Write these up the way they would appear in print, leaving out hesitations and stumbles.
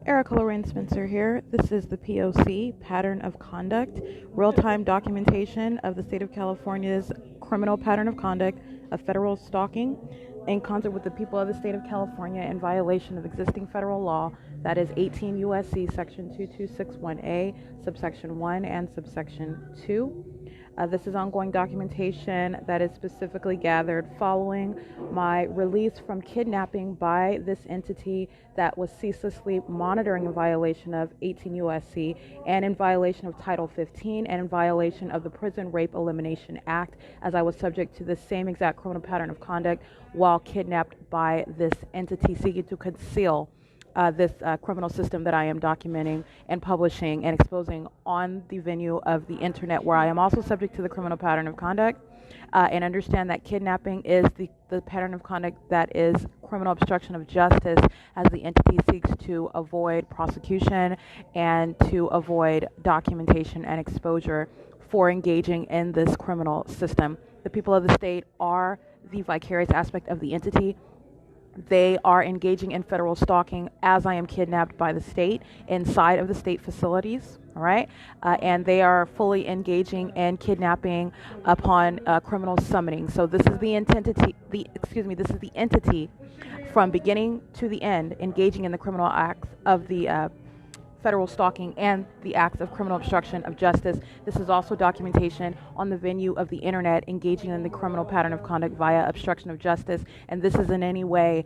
Erica Lorraine Spencer here. This is the P.O.C, Pattern of Conduct, real-time documentation of the state of California's criminal pattern of conduct of federal stalking in concert with the people of the state of California in violation of existing federal law, that is 18 U.S.C. section 2261A, subsection 1 and subsection 2. This is ongoing documentation that is specifically gathered following my release from kidnapping by this entity that was ceaselessly monitoring in violation of 18 U.S.C. and in violation of Title 15 and in violation of the Prison Rape Elimination Act, as I was subject to the same exact criminal pattern of conduct while kidnapped by this entity seeking to conceal this criminal system that I am documenting and publishing and exposing on the venue of the internet, where I am also subject to the criminal pattern of conduct, and understand that kidnapping is the pattern of conduct that is criminal obstruction of justice, as the entity seeks to avoid prosecution and to avoid documentation and exposure for engaging in this criminal system. The people of the state are the vicarious aspect of the entity. They are engaging in federal stalking as I am kidnapped by the state inside of the state facilities, all right? And they are fully engaging in kidnapping upon criminal summoning. So this is the this is the entity from beginning to the end engaging in the criminal acts of the federal stalking and the acts of criminal obstruction of justice. This is also documentation on the venue of the internet engaging in the criminal pattern of conduct via obstruction of justice, and this is in any way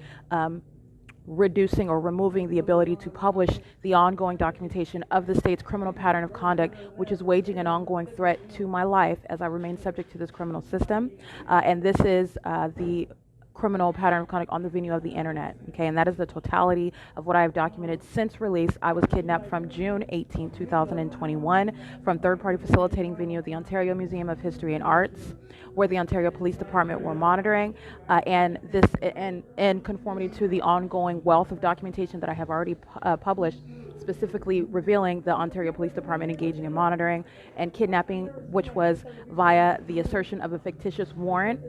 reducing or removing the ability to publish the ongoing documentation of the state's criminal pattern of conduct, which is waging an ongoing threat to my life as I remain subject to this criminal system. And this is the criminal pattern of conduct on the venue of the internet, okay? And that is the totality of what I have documented since release. I was kidnapped from June 18, 2021 from third-party facilitating venue of the Ontario Museum of History and Arts, where the Ontario Police Department were monitoring, and this in conformity to the ongoing wealth of documentation that I have already published, specifically revealing the Ontario Police Department engaging in monitoring and kidnapping, which was via the assertion of a fictitious warrant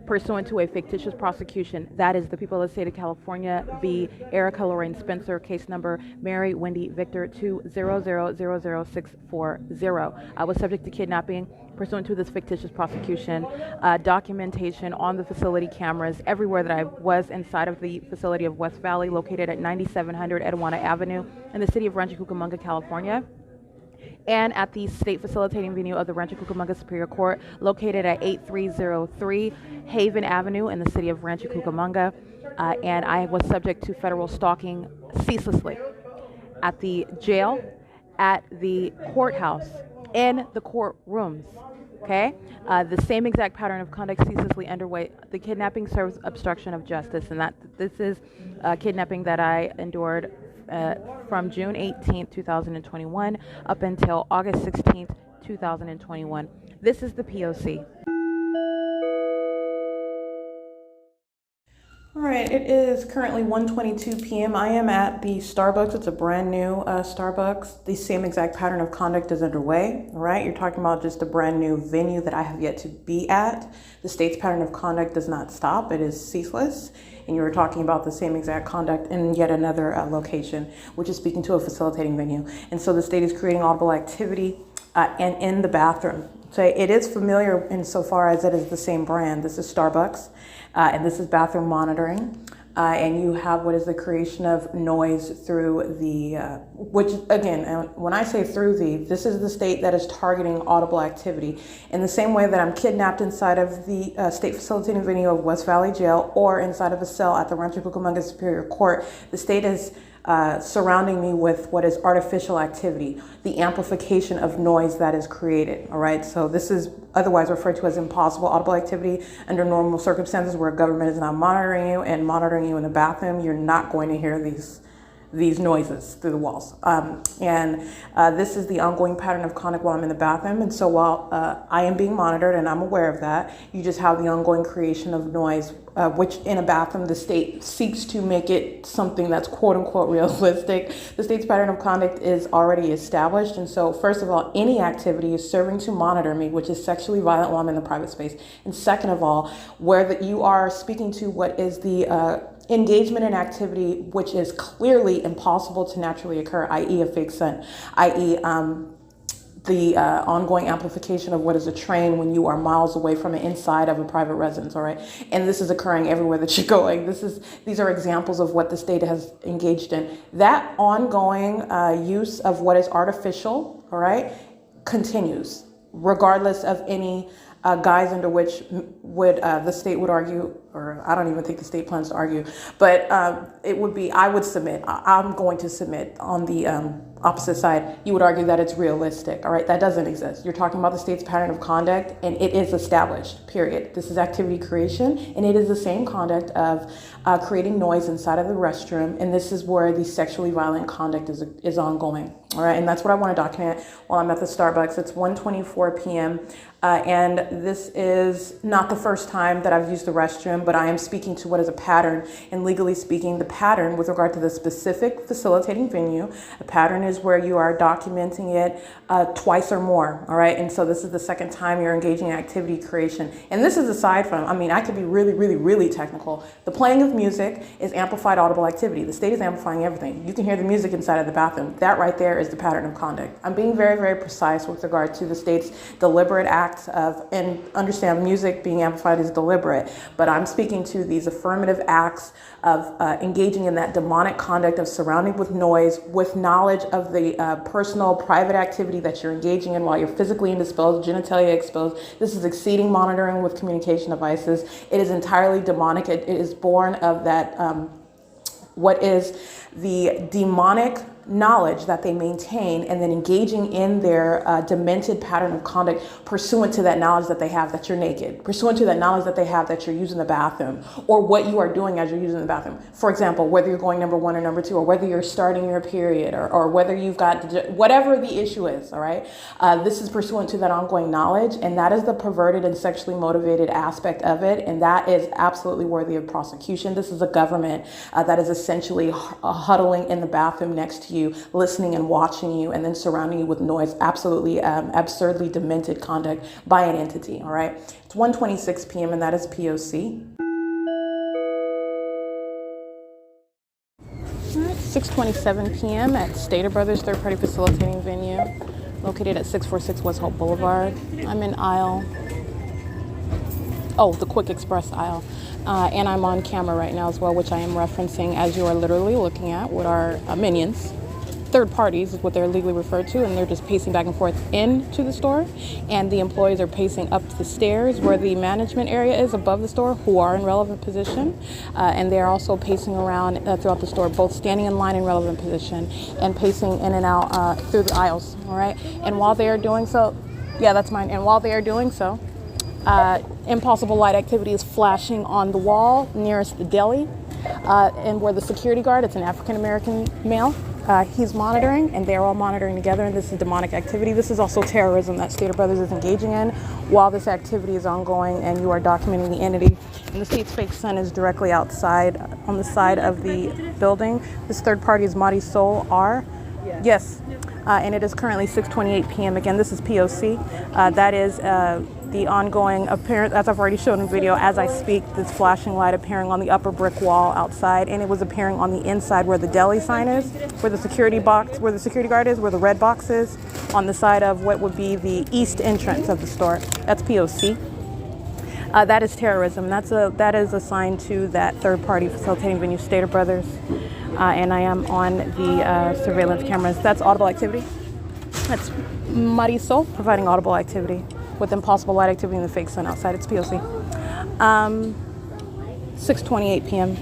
pursuant to a fictitious prosecution. That is the people of the state of California v. Erica Lorraine Spencer, case number Mary Wendy Victor 2000640. I was subject to kidnapping pursuant to this fictitious prosecution, documentation on the facility cameras everywhere that I was inside of the facility of West Valley, located at 9700 Etiwana Avenue in the city of Rancho Cucamonga, California, and at the state facilitating venue of the Rancho Cucamonga Superior Court, located at 8303 Haven Avenue in the city of Rancho Cucamonga, and I was subject to federal stalking ceaselessly at the jail, at the courthouse, in the courtrooms, okay? The same exact pattern of conduct ceaselessly underway. The kidnapping serves obstruction of justice, and that this is kidnapping that I endured from June 18th, 2021 up until August 16th, 2021. This is the P.O.C. All right, it is currently 1:22 p.m. I am at the Starbucks. It's a brand new Starbucks. The same exact pattern of conduct is underway, all right? You're talking about just a brand new venue that I have yet to be at. The state's pattern of conduct does not stop. It is ceaseless. And you were talking about the same exact conduct in yet another location, which is speaking to a facilitating venue. And so the state is creating audible activity and in the bathroom. So it is familiar insofar as it is the same brand. This is Starbucks, and this is bathroom monitoring. And you have what is the creation of noise through the, which again, when I say through this is the state that is targeting audible activity. In the same way that I'm kidnapped inside of the state facilitating venue of West Valley Jail or inside of a cell at the Rancho Cucamonga Superior Court, the state is surrounding me with what is artificial activity, the amplification of noise that is created, all right? So this is otherwise referred to as impossible audible activity. Under normal circumstances where government is not monitoring you and monitoring you in the bathroom, you're not going to hear these noises through the walls. This is the ongoing pattern of conduct while I'm in the bathroom. And so while I am being monitored and I'm aware of that, you just have the ongoing creation of noise, which in a bathroom, the state seeks to make it something that's quote unquote realistic. The state's pattern of conduct is already established. And so first of all, any activity is serving to monitor me, which is sexually violent while I'm in the private space. And second of all, where you are speaking to what is the engagement in activity which is clearly impossible to naturally occur, i.e. a fake sun, i.e. The ongoing amplification of what is a train when you are miles away from it inside of a private residence, all right? And this is occurring everywhere that you're going. These are examples of what the state has engaged in. That ongoing use of what is artificial, all right, continues, regardless of any guise under which the state would argue, or I don't even think the state plans to argue, but it would be, I'm going to submit on the opposite side, you would argue that it's realistic, all right? That doesn't exist. You're talking about the state's pattern of conduct, and it is established, period. This is activity creation, and it is the same conduct of creating noise inside of the restroom, and this is where the sexually violent conduct is ongoing, all right? And that's what I want to document while I'm at the Starbucks. It's 1:24 p.m., and this is not the first time that I've used the restroom, but I am speaking to what is a pattern, and legally speaking, the pattern with regard to the specific facilitating venue, a pattern is where you are documenting it twice or more, all right? And so this is the second time you're engaging in activity creation. And this is aside from, I could be really, really, really technical. The playing of music is amplified audible activity. The state is amplifying everything. You can hear the music inside of the bathroom. That right there is the pattern of conduct. I'm being very, very precise with regard to the state's deliberate acts of, and understand music being amplified is deliberate, but I'm speaking to these affirmative acts of engaging in that demonic conduct of surrounding with noise, with knowledge of the personal, private activity that you're engaging in while you're physically indisposed, genitalia exposed. This is exceeding monitoring with communication devices. It is entirely demonic. It is born of that, what is the demonic knowledge that they maintain, and then engaging in their demented pattern of conduct pursuant to that knowledge that they have that you're naked, pursuant to that knowledge that they have that you're using the bathroom, or what you are doing as you're using the bathroom. For example, whether you're going number 1 or number 2, or whether you're starting your period, or whether you've got, whatever the issue is, all right? This is pursuant to that ongoing knowledge, and that is the perverted and sexually motivated aspect of it, and that is absolutely worthy of prosecution. This is a government that is essentially huddling in the bathroom next to you, listening and watching you, and then surrounding you with noise. Absolutely absurdly demented conduct by an entity, all right? It's 1:26 p.m. and that is P.O.C. 6:27 p.m. at Stater Brothers third-party facilitating venue, located at 646 West Hope Boulevard. I'm in the Quick Express aisle. And I'm on camera right now as well, which I am referencing as you are literally looking at what are minions. Third parties is what they're legally referred to, and they're just pacing back and forth into the store, and the employees are pacing up the stairs where the management area is above the store, who are in relevant position, and they're also pacing around throughout the store, both standing in line in relevant position and pacing in and out through the aisles, all right? And while they are doing so, yeah, that's mine, and while they are doing so, impossible light activity is flashing on the wall nearest the deli, and where the security guard, it's an African-American male, he's monitoring, and they're all monitoring together, and this is demonic activity. This is also terrorism that Stater Brothers is engaging in while this activity is ongoing, and you are documenting the entity. And the state's fake sun is directly outside on the side of the building. This third party is Marisol R. Yes. And it is currently 6:28 p.m. Again, this is P.O.C. That is the ongoing apparent, as I've already shown in video, as I speak, this flashing light appearing on the upper brick wall outside, and it was appearing on the inside where the deli sign is, where the security box, where the security guard is, where the red box is, on the side of what would be the east entrance of the store. That's P.O.C. That is terrorism. That is assigned to that third-party facilitating venue, Stater Brothers, and I am on the surveillance cameras. That's audible activity. That's Marisol providing audible activity with impossible light activity in the fake sun outside. It's P.O.C. 6:28 p.m.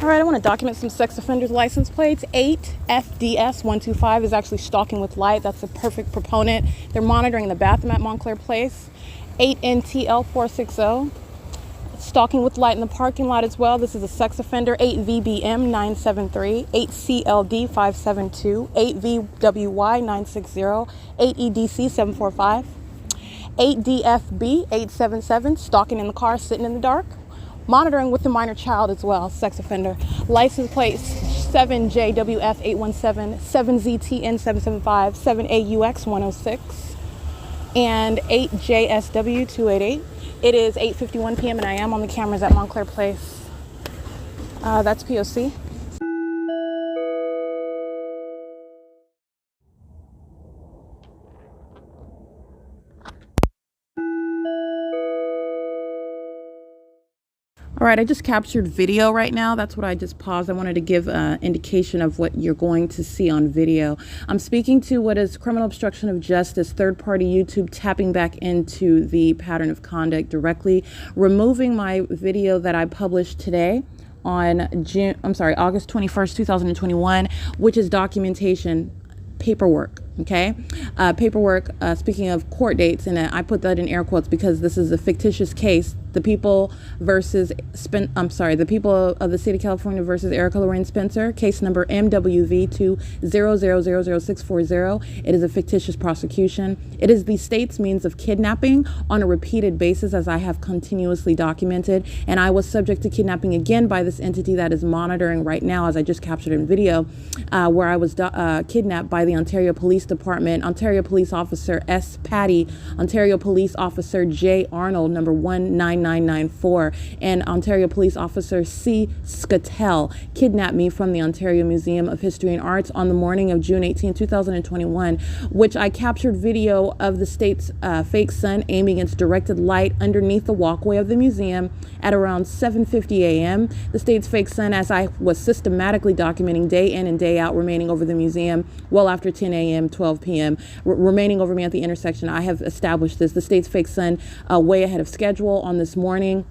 All right, I want to document some sex offenders' license plates. 8FDS125 is actually stalking with light. That's a perfect proponent. They're monitoring the bathroom at Montclair Place. 8NTL460, stalking with light in the parking lot as well. This is a sex offender. 8VBM973, 8CLD572, 8VWY960, 8EDC745, 8DFB877, stalking in the car, sitting in the dark. Monitoring with the minor child as well, sex offender. License plates 7JWF817, 7ZTN775, 7AUX106. and 8JSW288. It is 8:51 p.m. and I am on the cameras at Montclair Place. That's P.O.C. All right, I just captured video right now. That's what I just paused. I wanted to give an indication of what you're going to see on video. I'm speaking to what is criminal obstruction of justice, third-party YouTube tapping back into the pattern of conduct directly, removing my video that I published today on August 21st, 2021, which is documentation paperwork. Okay, paperwork, speaking of court dates, and I put that in air quotes because this is a fictitious case. The people the people of the state of California versus Erica Lorraine Spencer, case number MWV200000640. It is a fictitious prosecution. It is the state's means of kidnapping on a repeated basis, as I have continuously documented, and I was subject to kidnapping again by this entity that is monitoring right now, as I just captured in video, where I was kidnapped by the Ontario Police Department, Ontario Police Officer S. Patty, Ontario Police Officer J. Arnold, number 19994, and Ontario Police Officer C. Scatell kidnapped me from the Ontario Museum of History and Arts on the morning of June 18, 2021, which I captured video of the state's fake sun aiming its directed light underneath the walkway of the museum at around 7:50 a.m. The state's fake sun, as I was systematically documenting day in and day out, remaining over the museum well after 10 a.m., 12 p.m., remaining over me at the intersection. I have established this. The state's fake sun way ahead of schedule on this morning,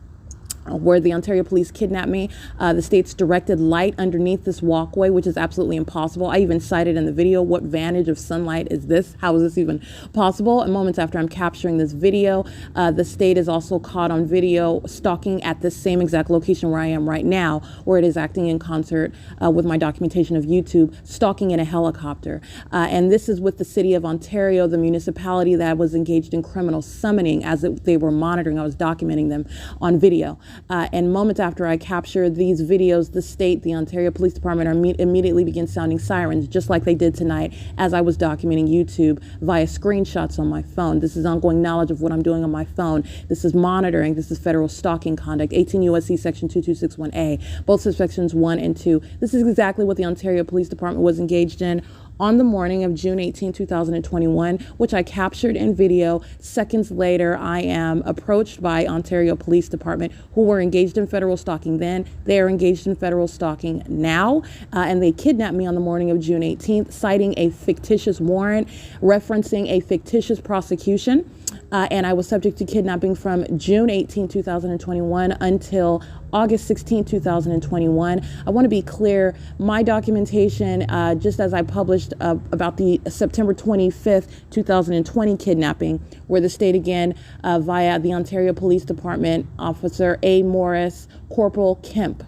where the Ontario police kidnapped me. The state's directed light underneath this walkway, which is absolutely impossible. I even cited in the video, what vantage of sunlight is this? How is this even possible? And moments after I'm capturing this video, the state is also caught on video stalking at this same exact location where I am right now, where it is acting in concert with my documentation of YouTube, stalking in a helicopter. And this is with the city of Ontario, the municipality that was engaged in criminal summoning as they were monitoring. I was documenting them on video. And moments after I captured these videos, the state, the Ontario Police Department, immediately began sounding sirens, just like they did tonight as I was documenting YouTube via screenshots on my phone. This is ongoing knowledge of what I'm doing on my phone. This is monitoring. This is federal stalking conduct, 18 U.S.C. section 2261A, both subsections 1 and 2. This is exactly what the Ontario Police Department was engaged in on the morning of June 18, 2021, which I captured in video. Seconds later, I am approached by Ontario Police Department, who were engaged in federal stalking then. They are engaged in federal stalking now, and they kidnapped me on the morning of June 18th, citing a fictitious warrant referencing a fictitious prosecution. And I was subject to kidnapping from June 18, 2021 until August 16, 2021. I want to be clear, my documentation, just as I published about the September 25th, 2020 kidnapping, where the state again, via the Ontario Police Department, Officer A. Morris, Corporal Kemp,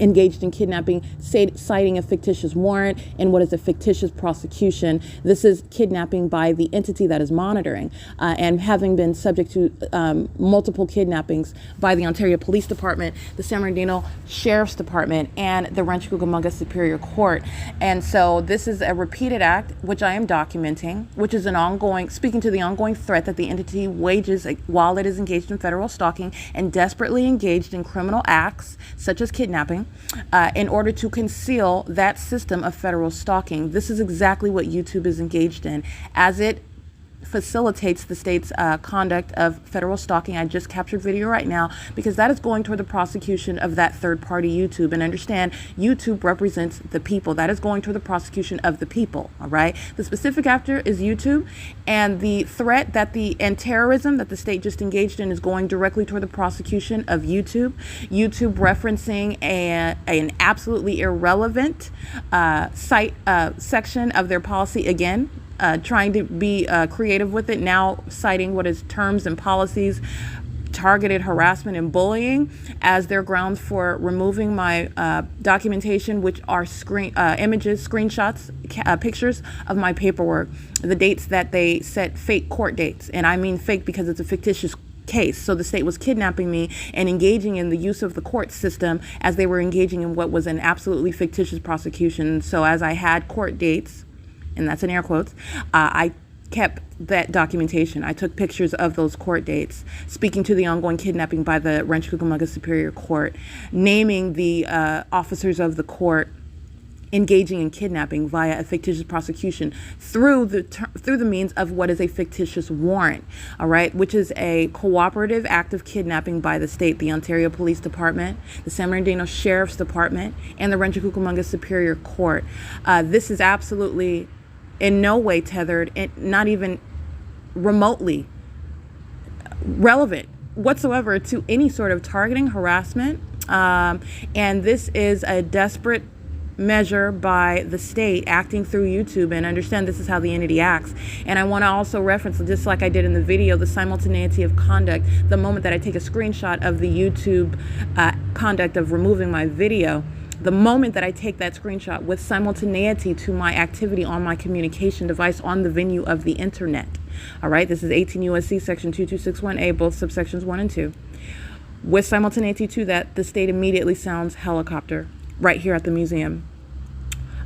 engaged in kidnapping, citing a fictitious warrant and what is a fictitious prosecution. This is kidnapping by the entity that is monitoring, and having been subject to multiple kidnappings by the Ontario Police Department, the San Bernardino Sheriff's Department, and the Rancho Cucamonga Superior Court. And so this is a repeated act, which I am documenting, which is speaking to the ongoing threat that the entity wages while it is engaged in federal stalking and desperately engaged in criminal acts, such as kidnapping, in order to conceal that system of federal stalking. This is exactly what YouTube is engaged in, as it facilitates the state's conduct of federal stalking. I just captured video right now because that is going toward the prosecution of that third party YouTube. And understand, YouTube represents the people. That is going toward the prosecution of the people. All right. The specific actor is YouTube, and the threat and terrorism that the state just engaged in is going directly toward the prosecution of YouTube. YouTube referencing an absolutely irrelevant section of their policy again. Trying to be creative with it, now citing what is terms and policies, targeted harassment and bullying as their grounds for removing my documentation, which are images, screenshots, pictures of my paperwork, the dates that they set fake court dates. And I mean fake because it's a fictitious case. So the state was kidnapping me and engaging in the use of the court system as they were engaging in what was an absolutely fictitious prosecution. So as I had court dates, and that's in air quotes, I kept that documentation. I took pictures of those court dates, speaking to the ongoing kidnapping by the Rancho Cucamonga Superior Court, naming the officers of the court engaging in kidnapping via a fictitious prosecution through the means of what is a fictitious warrant, all right, which is a cooperative act of kidnapping by the state, the Ontario Police Department, the San Bernardino Sheriff's Department, and the Rancho Cucamonga Superior Court. This is absolutely in no way tethered, and not even remotely relevant whatsoever to any sort of targeting, harassment, and this is a desperate measure by the state acting through YouTube. And understand this is how the entity acts. And I want to also reference, just like I did in the video, the simultaneity of conduct. The moment that I take a screenshot of the YouTube conduct of removing my video, the moment that I take that screenshot with simultaneity to my activity on my communication device on the venue of the internet. All right, this is 18 U.S.C. section 2261A, both subsections 1 and 2. With simultaneity to that, the state immediately sounds helicopter right here at the museum.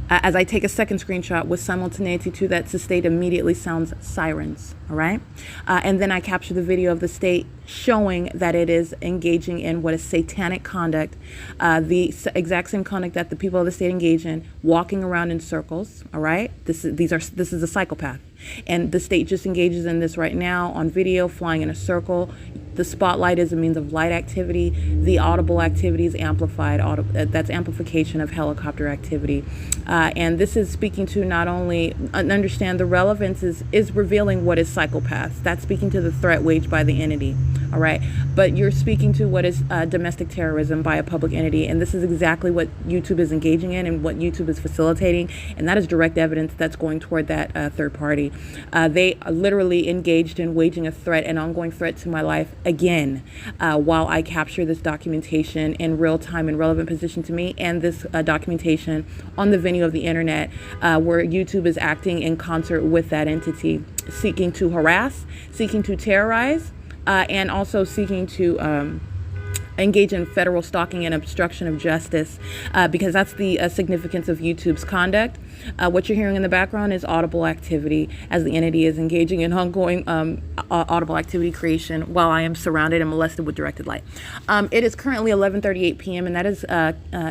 As I take a second screenshot with simultaneity to that, the state immediately sounds sirens, all right? And then I capture the video of the state showing that it is engaging in what is satanic conduct, the exact same conduct that the people of the state engage in, walking around in circles, all right? This is a psychopath. And the state just engages in this right now on video, flying in a circle. The spotlight is a means of light activity. The audible activity is amplified. That's amplification of helicopter activity. And this is speaking to not only understand the relevance is revealing what is psychopaths. That's speaking to the threat waged by the entity. All right. But you're speaking to what is domestic terrorism by a public entity. And this is exactly what YouTube is engaging in and what YouTube is facilitating. And that is direct evidence that's going toward that third party. They are literally engaged in waging a threat, an ongoing threat to my life again, while I capture this documentation in real time and relevant position to me, and this documentation on the venue of the internet, where YouTube is acting in concert with that entity, seeking to harass, seeking to terrorize, and also seeking to engage in federal stalking and obstruction of justice, because that's the significance of YouTube's conduct. What you're hearing in the background is audible activity as the entity is engaging in ongoing audible activity creation while I am surrounded and molested with directed light. It is currently 11:38 p.m. and that is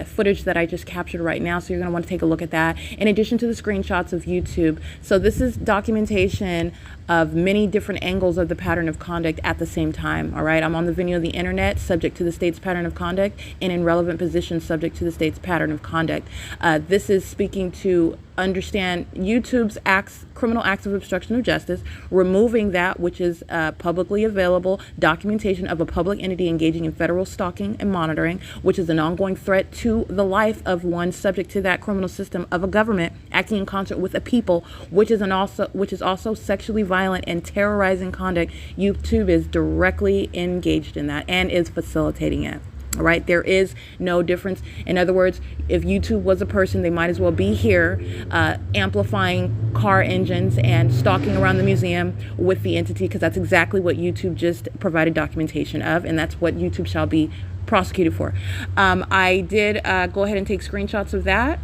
footage that I just captured right now, so you're going to want to take a look at that in addition to the screenshots of YouTube. So this is documentation of many different angles of the pattern of conduct at the same time. All right, I'm on the venue of the internet, subject to the state's pattern of conduct, and in relevant positions, subject to the state's pattern of conduct. This is speaking to understand YouTube's criminal acts of obstruction of justice, removing that which is publicly available documentation of a public entity engaging in federal stalking and monitoring, which is an ongoing threat to the life of one subject to that criminal system of a government acting in concert with a people, which is also sexually violent and terrorizing conduct. YouTube is directly engaged in that and is facilitating it. All right, there is no difference. In other words, if YouTube was a person, they might as well be here amplifying car engines and stalking around the museum with the entity, because that's exactly what YouTube just provided documentation of, and that's what YouTube shall be prosecuted for. I did go ahead and take screenshots of that.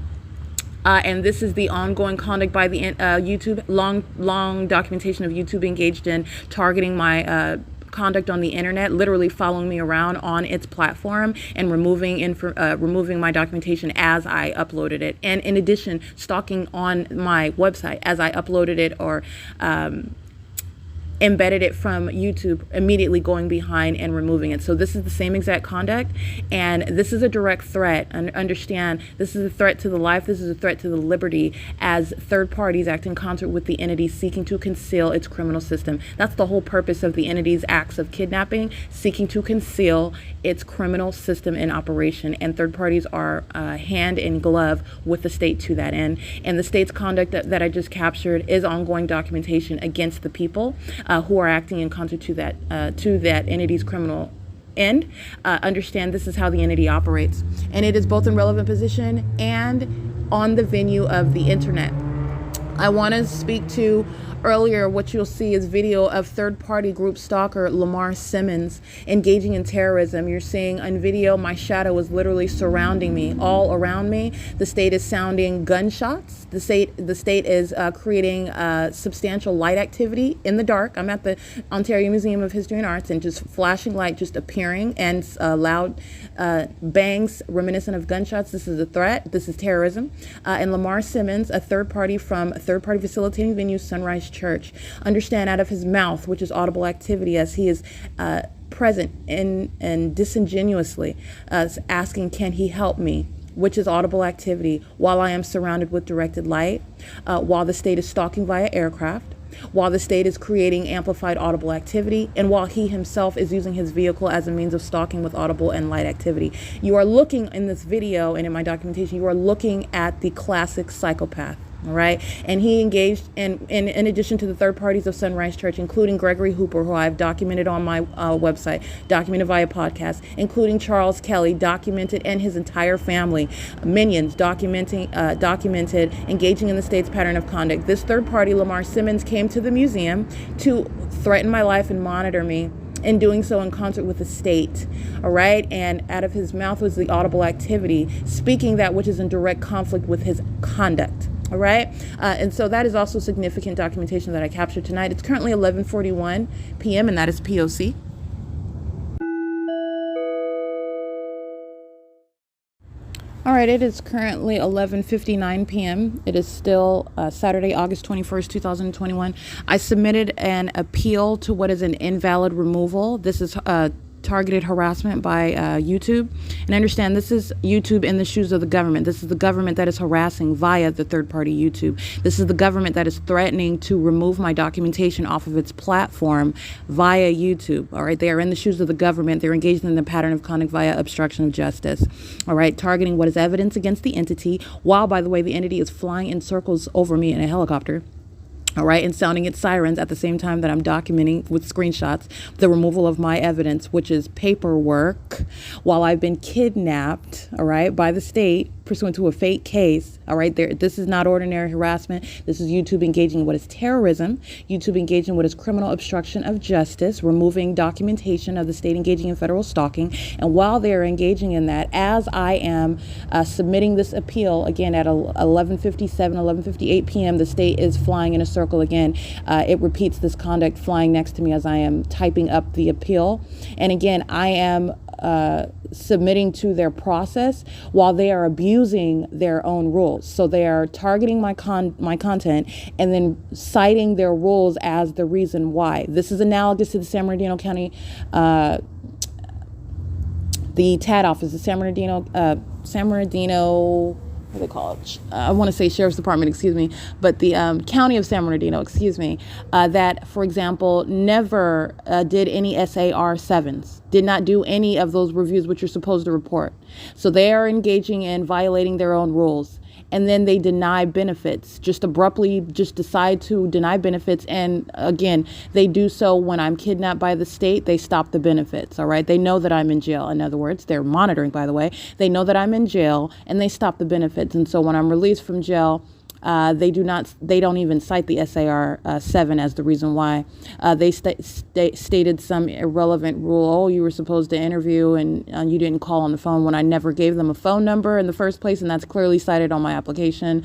And this is the ongoing conduct by the YouTube, long documentation of YouTube engaged in targeting my conduct on the internet, literally following me around on its platform and removing my documentation as I uploaded it, and in addition stalking on my website as I uploaded it or embedded it from YouTube, immediately going behind and removing it. So this is the same exact conduct, and this is a direct threat. And understand, this is a threat to the life, this is a threat to the liberty, as third parties act in concert with the entity seeking to conceal its criminal system. That's the whole purpose of the entity's acts of kidnapping, seeking to conceal its criminal system in operation, and third parties are hand in glove with the state to that end. And the state's conduct that I just captured is ongoing documentation against the people who are acting in concert to that entity's criminal end. Understand this is how the entity operates, and it is both in relevant position and on the venue of the internet. I want to speak to Earlier, what you'll see is video of third-party group stalker Lamar Simmons engaging in terrorism. You're seeing on video my shadow is literally surrounding me, all around me. The state is sounding gunshots. The state is creating substantial light activity in the dark. I'm at the Ontario Museum of History and Arts, and just flashing light just appearing, and loud bangs reminiscent of gunshots. This is a threat. This is terrorism. And Lamar Simmons, a third party from a third-party facilitating venue, Sunrise Church, understand out of his mouth, which is audible activity, as he is present and disingenuously asking, can he help me? Which is audible activity, while I am surrounded with directed light, while the state is stalking via aircraft, while the state is creating amplified audible activity, and while he himself is using his vehicle as a means of stalking with audible and light activity. You are looking in this video and in my documentation, you are looking at the classic psychopath. All right. And he engaged in addition to the third parties of Sunrise Church, including Gregory Hooper, who I've documented on my website, documented via podcast, including Charles Kelly, documented, and his entire family, minions, documented, engaging in the state's pattern of conduct. This third party, Lamar Simmons, came to the museum to threaten my life and monitor me, in doing so in concert with the state. All right. And out of his mouth was the audible activity, speaking that which is in direct conflict with his conduct. All right. And so that is also significant documentation that I captured tonight. It's currently 11:41 p.m. and that is P.O.C. All right, it is currently 11:59 p.m. It is still Saturday, August 21st, 2021. I submitted an appeal to what is an invalid removal. This is targeted harassment by YouTube. And understand, this is YouTube in the shoes of the government. This is the government that is harassing via the third-party YouTube. This is the government that is threatening to remove my documentation off of its platform via YouTube. All right, they are in the shoes of the government. They're engaged in the pattern of conduct via obstruction of justice. All right, targeting what is evidence against the entity, while, by the way, the entity is flying in circles over me in a helicopter. All right, and sounding its sirens at the same time that I'm documenting with screenshots the removal of my evidence, which is paperwork, while I've been kidnapped, all right, by the state pursuant to a fake case. All right, this is not ordinary harassment. This is YouTube engaging in what is terrorism. YouTube engaging in what is criminal obstruction of justice, removing documentation of the state engaging in federal stalking. And while they are engaging in that, as I am submitting this appeal, again at 11:57, 11:58 p.m., the state is flying in a circle again. It repeats this conduct, flying next to me as I am typing up the appeal. And again, I am submitting to their process while they are abusing their own rules. So they are targeting my content and then citing their rules as the reason why. This is analogous to the San Bernardino County, the TAD office, the San Bernardino, what do they call it? I want to say Sheriff's Department, excuse me, but the County of San Bernardino, excuse me, that, for example, never did any SAR-7s, did not do any of those reviews which you're supposed to report. So they are engaging in violating their own rules. And then they deny benefits, just abruptly just decide to deny benefits. And again, they do so when I'm kidnapped by the state. They stop the benefits. All right. They know that I'm in jail. In other words, they're monitoring, by the way. They know that I'm in jail and they stop the benefits. And so when I'm released from jail, they don't even cite the SAR-7 as the reason why. They stated some irrelevant rule. Oh, you were supposed to interview and you didn't call on the phone, when I never gave them a phone number in the first place, and that's clearly cited on my application.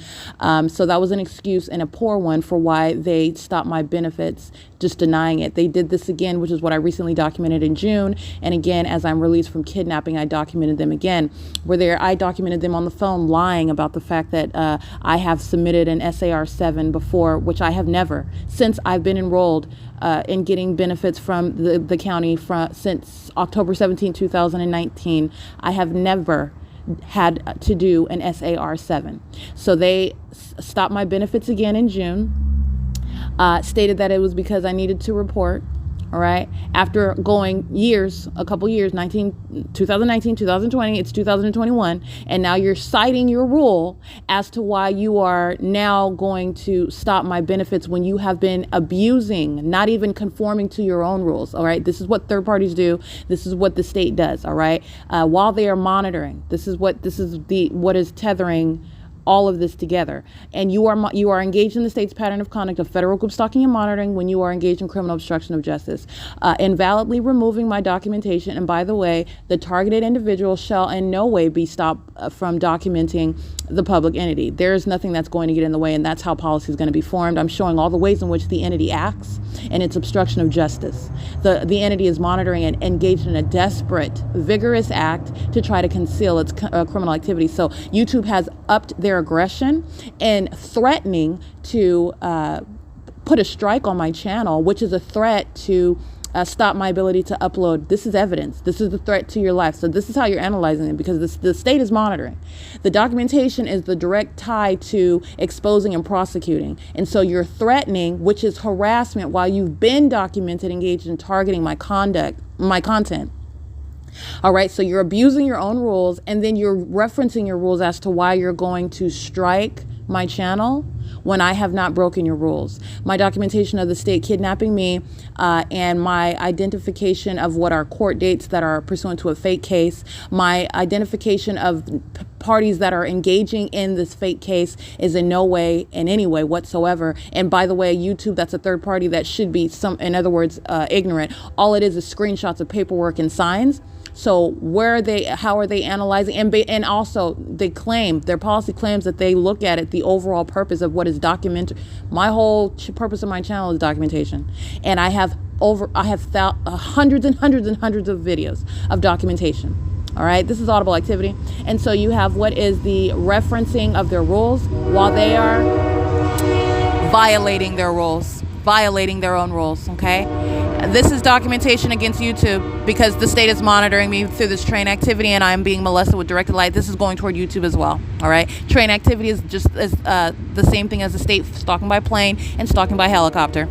So that was an excuse, and a poor one, for why they stopped my benefits, just denying it. They did this again, which is what I recently documented in June. And again, as I'm released from kidnapping, I documented them again. I documented them on the phone lying about the fact that I have submitted an SAR-7 before, which I have never, since I've been enrolled in getting benefits from the county since October 17, 2019. I have never had to do an SAR-7. So they stopped my benefits again in June, stated that it was because I needed to report. All right. After going a couple years, 2019, 2020, it's 2021. And now you're citing your rule as to why you are now going to stop my benefits when you have been abusing, not even conforming to your own rules. All right. This is what third parties do. This is what the state does. All right. While they are monitoring, what is tethering all of this together. And you are engaged in the state's pattern of conduct of federal group stalking and monitoring when you are engaged in criminal obstruction of justice, invalidly removing my documentation. And by the way, the targeted individual shall in no way be stopped from documenting the public entity. There is nothing that's going to get in the way, and that's how policy is going to be formed. I'm showing all the ways in which the entity acts and its obstruction of justice. The entity is monitoring and engaged in a desperate, vigorous act to try to conceal its criminal activity. So YouTube has upped their aggression and threatening to put a strike on my channel, which is a threat to stop my ability to upload. This is evidence. This is the threat to your life. So this is how you're analyzing it, because the state is monitoring. The documentation is the direct tie to exposing and prosecuting. And so you're threatening, which is harassment, while you've been documented, engaged in targeting my content. All right, so you're abusing your own rules, and then you're referencing your rules as to why you're going to strike my channel when I have not broken your rules. My documentation of the state kidnapping me and my identification of what are court dates that are pursuant to a fake case, my identification of parties that are engaging in this fake case is in no way, in any way whatsoever. And by the way, YouTube, that's a third party that should be, in other words, ignorant. All it is screenshots of paperwork and signs. So how are they analyzing? And also they claim, their policy claims that they look at it, the overall purpose of what is documented. My whole purpose of my channel is documentation. And I have hundreds and hundreds and hundreds of videos of documentation. All right, this is audible activity. And so you have what is the referencing of their rules while they are violating their rules, violating their own rules, okay? This is documentation against YouTube because the state is monitoring me through this train activity and I'm being molested with directed light. This is going toward YouTube as well, all right? Train activity is just the same thing as the state stalking by plane and stalking by helicopter.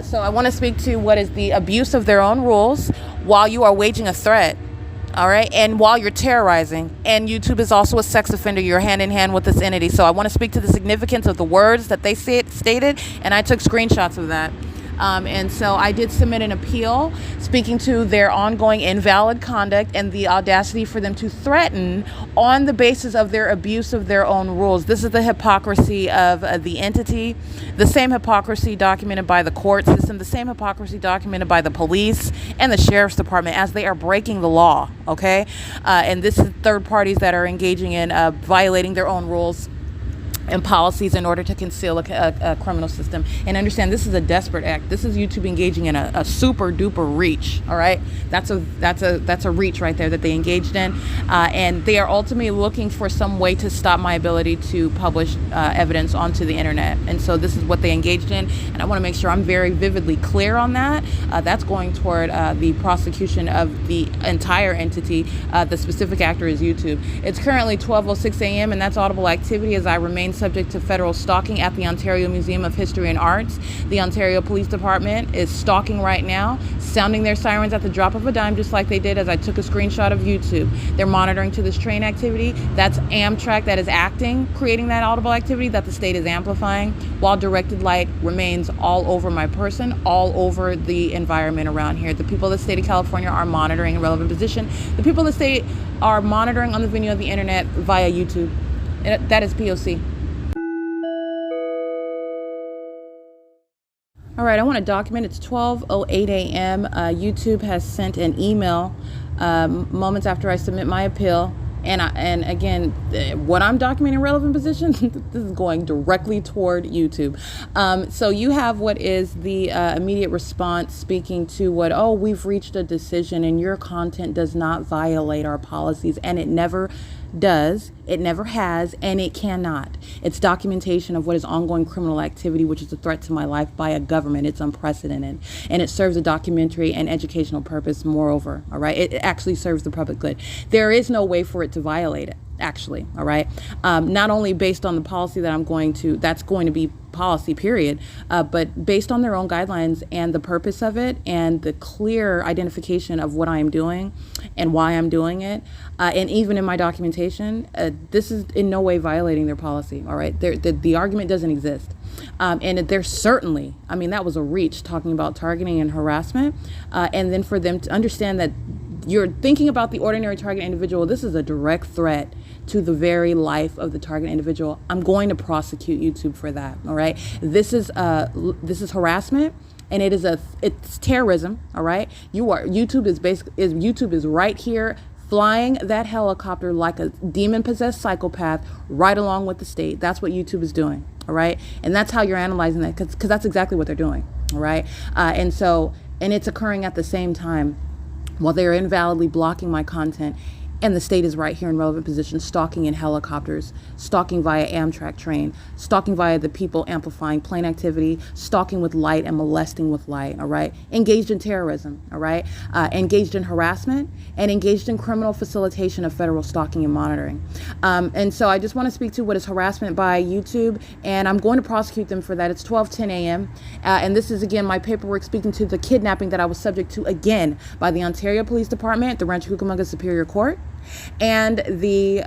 So I want to speak to what is the abuse of their own rules while you are waging a threat. All right. And while you're terrorizing, and YouTube is also a sex offender, you're hand in hand with this entity. So I want to speak to the significance of the words that they stated. And I took screenshots of that. And so I did submit an appeal speaking to their ongoing invalid conduct and the audacity for them to threaten on the basis of their abuse of their own rules. This is the hypocrisy of the entity, the same hypocrisy documented by the court system, the same hypocrisy documented by the police and the sheriff's department as they are breaking the law. Okay. And this is third parties that are engaging in violating their own rules and policies in order to conceal a criminal system. And understand, this is a desperate act. This is YouTube engaging in a super duper reach. All right, that's a reach right there that they engaged in, and they are ultimately looking for some way to stop my ability to publish evidence onto the internet. And so this is what they engaged in, and I want to make sure I'm very vividly clear on that. That's going toward the prosecution of the entire entity. The specific actor is YouTube. It's currently 12:06 a.m. and that's audible activity as I remain subject to federal stalking at the Ontario Museum of History and Arts. The Ontario Police Department is stalking right now, sounding their sirens at the drop of a dime, just like they did as I took a screenshot of YouTube. They're monitoring to this train activity. That's Amtrak that is acting, creating that audible activity that the state is amplifying, while directed light remains all over my person, all over the environment around here. The people of the state of California are monitoring a relevant position. The people of the state are monitoring on the venue of the internet via YouTube. That is P.O.C. All right, I want to document. It's 12:08 a.m. YouTube has sent an email moments after I submit my appeal. And again, what I'm documenting relevant positions, this is going directly toward YouTube. So you have what is the immediate response speaking to what, oh, we've reached a decision and your content does not violate our policies, and it never does, it never has, and it cannot. It's documentation of what is ongoing criminal activity, which is a threat to my life by a government. It's unprecedented, and it serves a documentary and educational purpose. Moreover, all right, it actually serves the public good. There is no way for it to violate it, actually. All right, not only based on the policy that that's going to be policy, period, but based on their own guidelines and the purpose of it and the clear identification of what I am doing and why I'm doing it, and even in my documentation, this is in no way violating their policy. All right, the argument doesn't exist. And there's certainly, that was a reach talking about targeting and harassment, and then for them to understand that you're thinking about the ordinary target individual. This is a direct threat to the very life of the target individual. I'm going to prosecute YouTube for that. All right. This is harassment, and it's terrorism. All right. YouTube is right here flying that helicopter like a demon-possessed psychopath right along with the state. That's what YouTube is doing. All right. And that's how you're analyzing that, because that's exactly what they're doing. All right. And it's occurring at the same time while they're invalidly blocking my content. And the state is right here in relevant position, stalking in helicopters, stalking via Amtrak train, stalking via the people amplifying plane activity, stalking with light and molesting with light, all right? Engaged in terrorism, all right? Engaged in harassment, and engaged in criminal facilitation of federal stalking and monitoring. And so I just want to speak to what is harassment by YouTube, and I'm going to prosecute them for that. It's 12:10 a.m. And this is, again, my paperwork speaking to the kidnapping that I was subject to, again, by the Ontario Police Department, the Rancho Cucamonga Superior Court, and the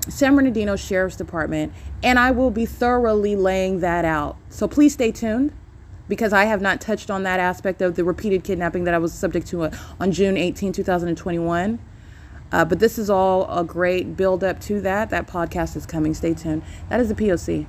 San Bernardino Sheriff's Department, and I will be thoroughly laying that out. So please stay tuned, because I have not touched on that aspect of the repeated kidnapping that I was subject to on June 18, 2021. But this is all a great build up to that. That podcast is coming. Stay tuned. That is the P.O.C.